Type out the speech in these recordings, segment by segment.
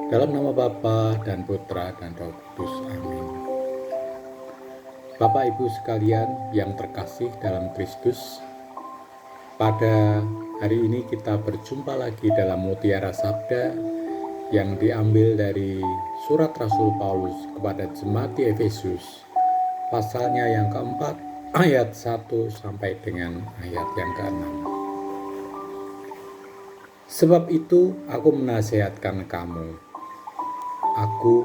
Dalam nama Bapa dan Putra dan Roh Kudus. Amin. Bapak Ibu sekalian yang terkasih dalam Kristus, pada hari ini kita berjumpa lagi dalam Mutiara Sabda yang diambil dari surat Rasul Paulus kepada jemaat di Efesus, pasalnya yang keempat, ayat 1 sampai dengan ayat yang ke-6. Sebab itu aku menasihatkan kamu, aku,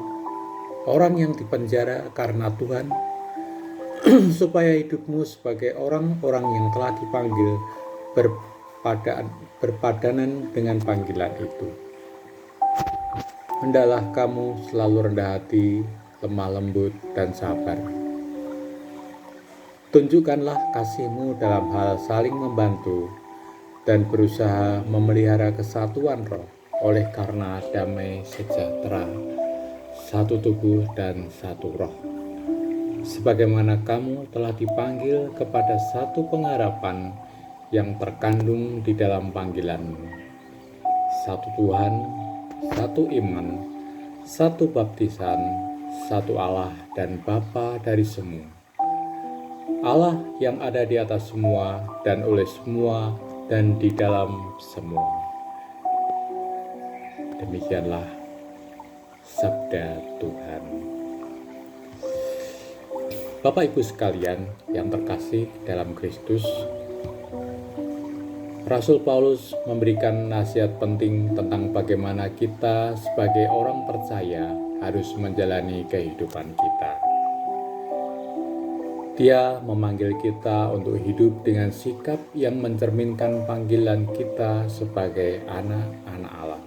orang yang dipenjara karena Tuhan, supaya hidupmu sebagai orang-orang yang telah dipanggil berpadanan dengan panggilan itu. Hendaklah kamu selalu rendah hati, lemah lembut, dan sabar. Tunjukkanlah kasihmu dalam hal saling membantu dan berusaha memelihara kesatuan roh oleh karena damai sejahtera, satu tubuh dan satu roh. Sebagaimana kamu telah dipanggil kepada satu pengharapan yang terkandung di dalam panggilanmu. Satu Tuhan, satu iman, satu baptisan, satu Allah dan Bapa dari semua. Allah yang ada di atas semua dan oleh semua dan di dalam semua. Demikianlah sabda Tuhan. Bapak Ibu sekalian yang terkasih dalam Kristus, Rasul Paulus memberikan nasihat penting tentang bagaimana kita sebagai orang percaya harus menjalani kehidupan kita. Dia memanggil kita untuk hidup dengan sikap yang mencerminkan panggilan kita sebagai anak-anak Allah.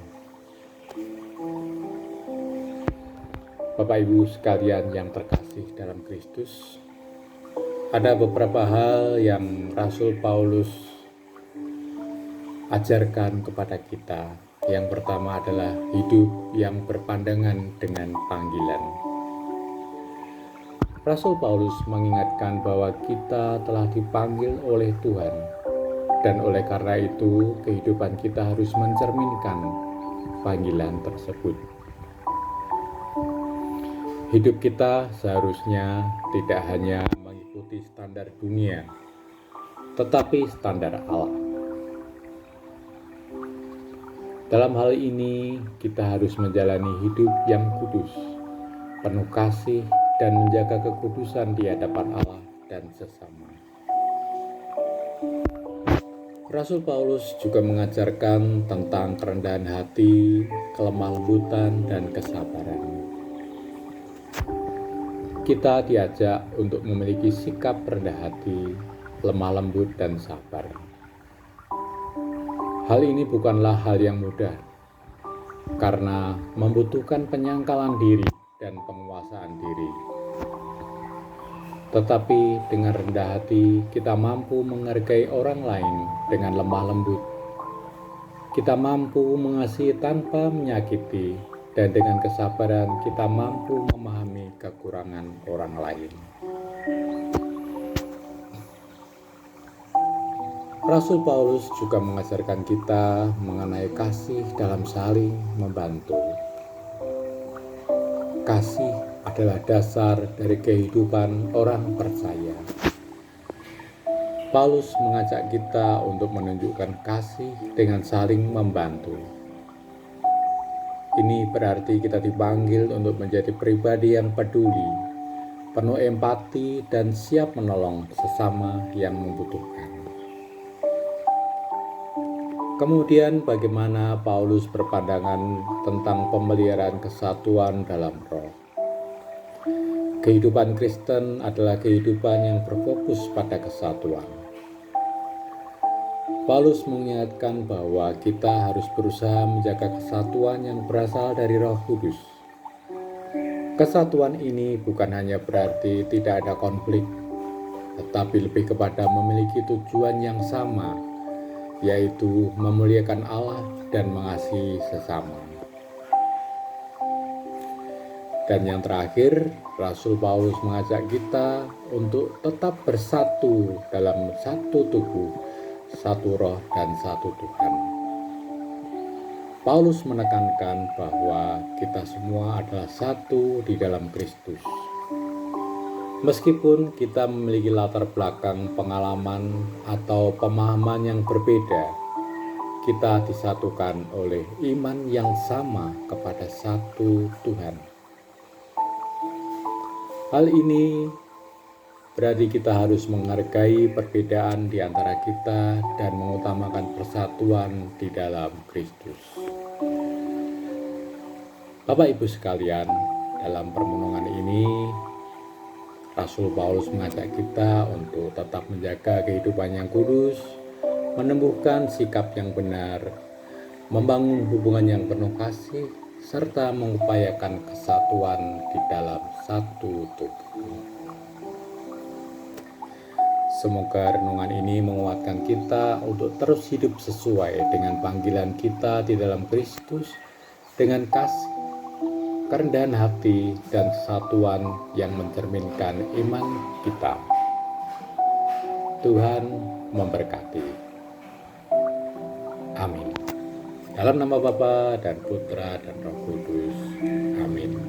Bapak Ibu sekalian yang terkasih dalam Kristus, ada beberapa hal yang Rasul Paulus ajarkan kepada kita. Yang pertama adalah hidup yang berpandangan dengan panggilan. Rasul Paulus mengingatkan bahwa kita telah dipanggil oleh Tuhan, dan oleh karena itu kehidupan kita harus mencerminkan panggilan tersebut. Hidup kita seharusnya tidak hanya mengikuti standar dunia, tetapi standar Allah. Dalam hal ini, kita harus menjalani hidup yang kudus, penuh kasih, dan menjaga kekudusan di hadapan Allah dan sesama. Rasul Paulus juga mengajarkan tentang kerendahan hati, kelemah lembutan, dan kesabaran. Kita diajak untuk memiliki sikap rendah hati, lemah lembut, dan sabar. Hal ini bukanlah hal yang mudah, karena membutuhkan penyangkalan diri dan penguasaan diri. Tetapi dengan rendah hati, kita mampu menghargai orang lain dengan lemah lembut. Kita mampu mengasihi tanpa menyakiti, dan dengan kesabaran kita mampu memahami kekurangan orang lain. Rasul Paulus juga mengajarkan kita mengenai kasih dalam saling membantu. Kasih adalah dasar dari kehidupan orang percaya. Paulus mengajak kita untuk menunjukkan kasih dengan saling membantu. Ini berarti kita dipanggil untuk menjadi pribadi yang peduli, penuh empati, dan siap menolong sesama yang membutuhkan. Kemudian bagaimana Paulus berpandangan tentang pemeliharaan kesatuan dalam roh. Kehidupan Kristen adalah kehidupan yang berfokus pada kesatuan. Paulus mengingatkan bahwa kita harus berusaha menjaga kesatuan yang berasal dari Roh Kudus. Kesatuan ini bukan hanya berarti tidak ada konflik, tetapi lebih kepada memiliki tujuan yang sama, yaitu memuliakan Allah dan mengasihi sesama. Dan yang terakhir, Rasul Paulus mengajak kita untuk tetap bersatu dalam satu tubuh, satu roh, dan satu Tuhan. Paulus menekankan bahwa kita semua adalah satu di dalam Kristus. Meskipun kita memiliki latar belakang pengalaman atau pemahaman yang berbeda, kita disatukan oleh iman yang sama kepada satu Tuhan. Hal ini berarti kita harus menghargai perbedaan di antara kita dan mengutamakan persatuan di dalam Kristus. Bapak Ibu sekalian, dalam permenungan ini Rasul Paulus mengajak kita untuk tetap menjaga kehidupan yang kudus, menumbuhkan sikap yang benar, membangun hubungan yang penuh kasih, serta mengupayakan kesatuan di dalam satu tubuh. Semoga renungan ini menguatkan kita untuk terus hidup sesuai dengan panggilan kita di dalam Kristus, dengan kasih, kerendahan hati, dan kesatuan yang mencerminkan iman kita. Tuhan memberkati. Amin. Dalam nama Bapa dan Putra dan Roh Kudus. Amin.